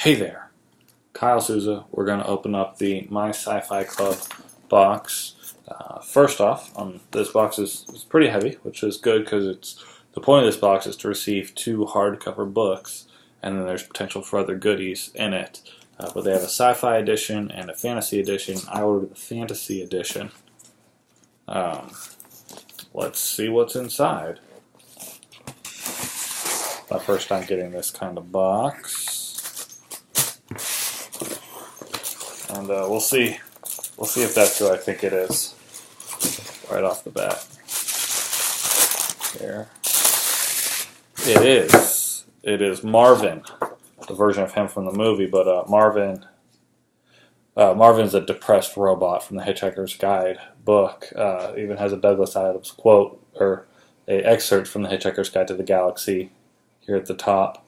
Hey there, Kyle Souza. We're going to open up the My Sci Fi Club box. First off, this box is pretty heavy, which is good because the point of this box is to receive 2 hardcover books, and then there's potential for other goodies in it. But they have a sci-fi edition and a fantasy edition. I ordered the fantasy edition. Let's see what's inside. My first time getting this kind of box. And we'll see if that's who I think it is right off the bat. Here. It is Marvin, the version of him from the movie, but Marvin's a depressed robot from the Hitchhiker's Guide book. Even has a Douglas Adams quote, or a excerpt from the Hitchhiker's Guide to the Galaxy here at the top,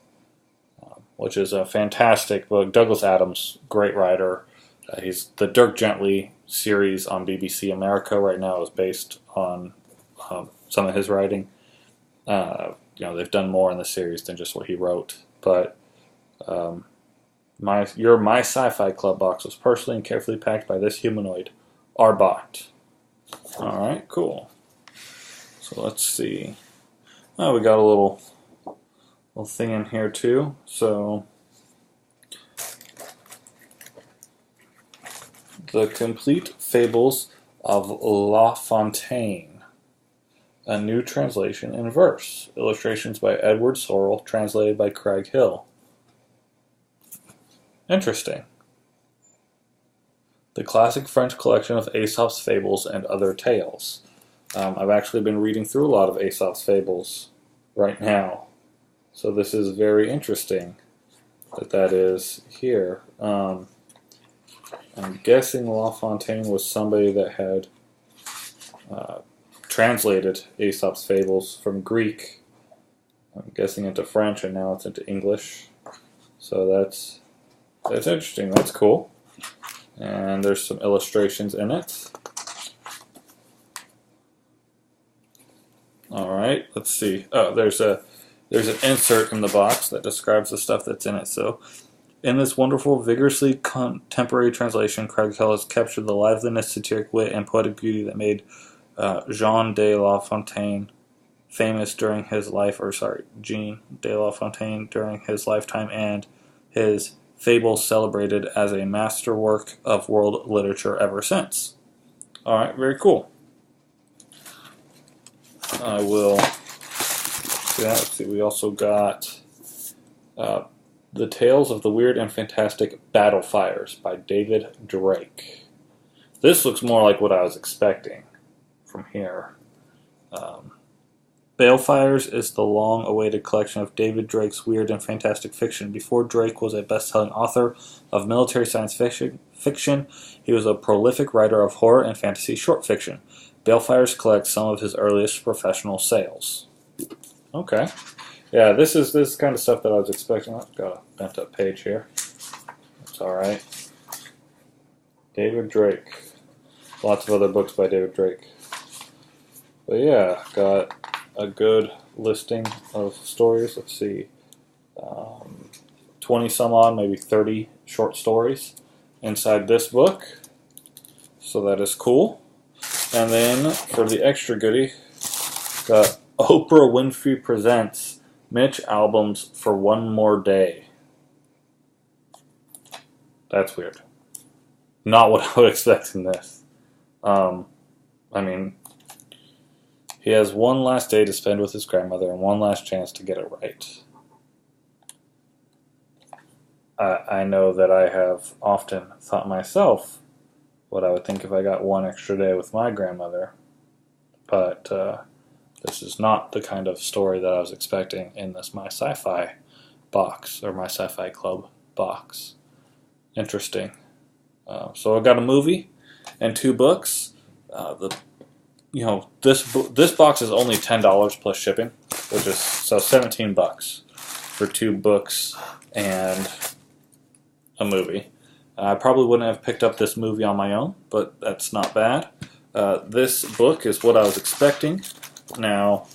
which is a fantastic book. Douglas Adams, great writer. He's the Dirk Gently series on BBC America right now is based on some of his writing. They've done more in the series than just what he wrote. But My Sci-Fi Club box was personally and carefully packed by this humanoid, Arbot. All right, cool. So let's see. Oh, we got a little thing in here too. So The Complete Fables of LaFontaine, a new translation in verse. Illustrations by Edward Sorrell, translated by Craig Hill. Interesting. The classic French collection of Aesop's fables and other tales. I've actually been reading through a lot of Aesop's fables right now, so this is very interesting that is here. I'm guessing LaFontaine was somebody that had translated Aesop's fables from Greek, I'm guessing, into French, and now it's into English. So that's interesting. That's cool. And there's some illustrations in it. All right, let's see. Oh, there's an insert in the box that describes the stuff that's in it. So, in this wonderful, vigorously contemporary translation, Craig Hill has captured the liveliness, satiric wit, and poetic beauty that made Jean de La Fontaine famous during his life, Jean de La Fontaine during his lifetime, and his fables celebrated as a masterwork of world literature ever since. All right, very cool. I will. Yeah, let's see. We also got The Tales of the Weird and Fantastic Battle Fires by David Drake. This looks more like what I was expecting from here. Balefires is the long-awaited collection of David Drake's weird and fantastic fiction. Before Drake was a best-selling author of military science fiction, he was a prolific writer of horror and fantasy short fiction. Balefires collects some of his earliest professional sales. Okay. Yeah, this is kind of stuff that I was expecting. I've got a bent-up page here. That's alright. David Drake. Lots of other books by David Drake. But yeah, got a good listing of stories. Let's see. 20 some odd, maybe 30 short stories inside this book. So that is cool. And then for the extra goodie, got Oprah Winfrey Presents Mitch Albums for One More Day. That's weird. Not what I would expect in this. He has one last day to spend with his grandmother and one last chance to get it right. I know that I have often thought myself what I would think if I got one extra day with my grandmother, but this is not the kind of story that I was expecting in this My Sci-Fi box, or My Sci-Fi Club box. Interesting. So I got a movie and 2 books. This box is only $10 plus shipping, which is so $17 for 2 books and a movie. I probably wouldn't have picked up this movie on my own, but that's not bad. This book is what I was expecting. Now,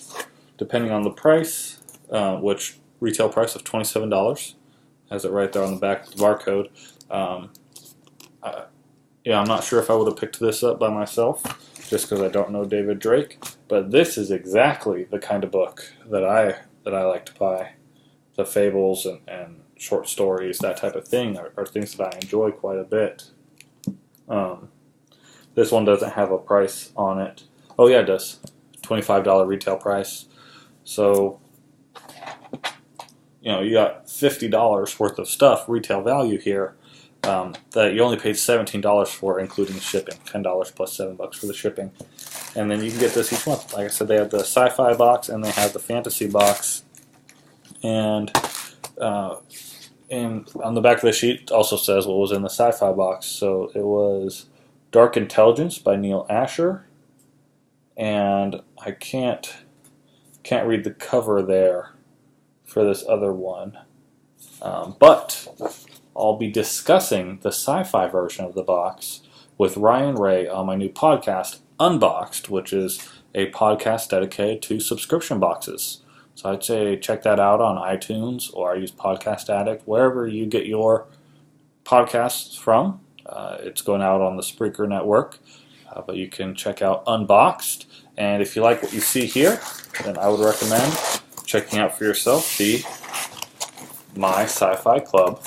depending on the price, which retail price of $27, Has it right there on the back with the barcode. I'm not sure if I would have picked this up by myself, just because I don't know David Drake. But this is exactly the kind of book that I like to buy. The fables and short stories, that type of thing, are things that I enjoy quite a bit. This one doesn't have a price on it. Oh yeah, it does. $25 retail price. So, you got $50 worth of stuff, retail value here, that you only paid $17 for, including shipping. $10 plus $7 for the shipping. And then you can get this each month. Like I said, they have the sci-fi box and they have the fantasy box. And on the back of the sheet also says what was in the sci-fi box. So it was Dark Intelligence by Neil Asher. And I can't read the cover there for this other one. But I'll be discussing the sci-fi version of the box with Ryan Ray on my new podcast, Unboxed, which is a podcast dedicated to subscription boxes. So I'd say check that out on iTunes, or I use Podcast Addict, wherever you get your podcasts from. It's going out on the Spreaker network, but you can check out Unboxed. And if you like what you see here, then I would recommend checking out for yourself the My Sci Fi Club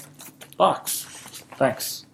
box. Thanks.